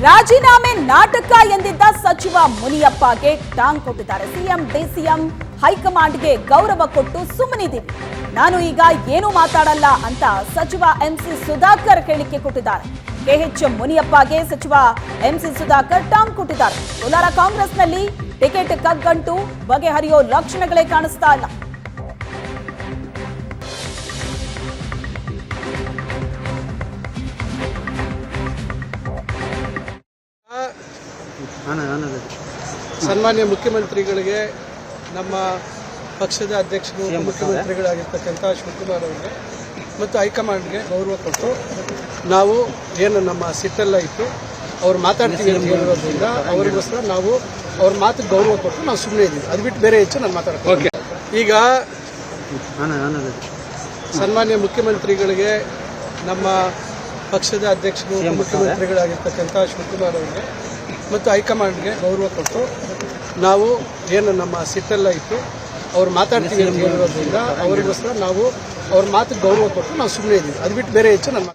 ರಾಜೀನಾಮೆ ನಾಟಕ ಎಂದಿದ್ದ ಸಚಿವ ಮುನಿಯಪ್ಪಗೆ ಟಾಂಗ್ ಕೊಟ್ಟಿದ್ದಾರೆ. ಸಿಎಂ ಡಿಸಿಎಂ ಹೈಕಮಾಂಡ್ಗೆ ಗೌರವ ಕೊಟ್ಟು ಸುಮ್ಮನಿದ್ದೀವಿ, ನಾನು ಈಗ ಏನೂ ಮಾತಾಡಲ್ಲ ಅಂತ ಸಚಿವ ಎಂಸಿ ಸುಧಾಕರ್ ಹೇಳಿಕೆ ಕೊಟ್ಟಿದ್ದಾರೆ. ಕೆಎಚ್ ಮುನಿಯಪ್ಪಗೆ ಸಚಿವ ಎಂಸಿ ಸುಧಾಕರ್ ಟಾಂಗ್ ಕೊಟ್ಟಿದ್ದಾರೆ. ಕೋಲಾರ ಕಾಂಗ್ರೆಸ್ನಲ್ಲಿ ಟಿಕೆಟ್ ಕಗ್ಗಂಟು ಬಗೆಹರಿಯೋ ಲಕ್ಷಣಗಳೇ ಕಾಣಿಸ್ತಾ ಇಲ್ಲ. ಸನ್ಮಾನ್ಯ ಮುಖ್ಯಮಂತ್ರಿಗಳಿಗೆ, ನಮ್ಮ ಪಕ್ಷದ ಅಧ್ಯಕ್ಷರು ಮುಖ್ಯಮಂತ್ರಿಗಳಾಗಿರ್ತಕ್ಕಂಥ ಶಿವಕುಮಾರ್ ಅವರಿಗೆ ಮತ್ತು ಹೈಕಮಾಂಡ್ಗೆ ಗೌರವ ಕೊಟ್ಟು ನಾವು ಏನು ನಮ್ಮ ಸಿಟ್ಟೆಲ್ಲ ಇತ್ತು ಅವ್ರು ಮಾತಾಡ್ತೀವಿ ಅಂತ ಹೇಳಿರೋದ್ರಿಂದ ಅವರಿಗೋಸ್ಕರ ನಾವು ಅವ್ರ ಮಾತಿಗೆ ಗೌರವ ಕೊಟ್ಟು ನಾವು ಸುಮ್ಮನೆ ಇದ್ದೀವಿ. ಅದು ಬಿಟ್ಟು ಬೇರೆ ಹೆಚ್ಚು ನಾನು ಮಾತಾಡ್ತೀನಿ. ಈಗ ಸನ್ಮಾನ್ಯ ಮುಖ್ಯಮಂತ್ರಿಗಳಿಗೆ, ನಮ್ಮ ಪಕ್ಷದ ಅಧ್ಯಕ್ಷರು ಮುಖ್ಯಮಂತ್ರಿಗಳಾಗಿರ್ತಕ್ಕಂಥ ಶಿವಕುಮಾರ್ ಅವರಿಗೆ ಮತ್ತು ಹೈಕಮಾಂಡ್ಗೆ ಗೌರವ ಕೊಟ್ಟು ನಾವು ಏನು ನಮ್ಮ ಸಿಟ್ಟೆಲ್ಲ ಇತ್ತು ಅವ್ರು ಮಾತಾಡ್ತೀವಿ ಅಂತ ಹೇಳಿರೋದ್ರಿಂದ ಅವರಿಗೋಸ್ಕರ ನಾವು ಅವ್ರ ಮಾತಿಗೆ ಗೌರವ ಕೊಟ್ಟು ನಾವು ಸುಮ್ಮನೆ ಇದ್ದೀವಿ. ಅದು ಬಿಟ್ಟು ಬೇರೆ ಹೆಚ್ಚು ನಾನು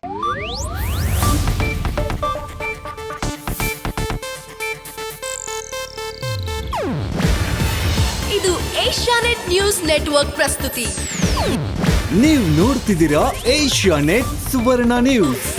ಇದು ಏಷ್ಯಾನೆಟ್ ನ್ಯೂಸ್ ನೆಟ್ವರ್ಕ್ ಪ್ರಸ್ತುತಿ. ನೀವು ನೋಡ್ತಿದ್ದೀರಾ ಏಷ್ಯಾನೆಟ್ ಸುವರ್ಣ ನ್ಯೂಸ್.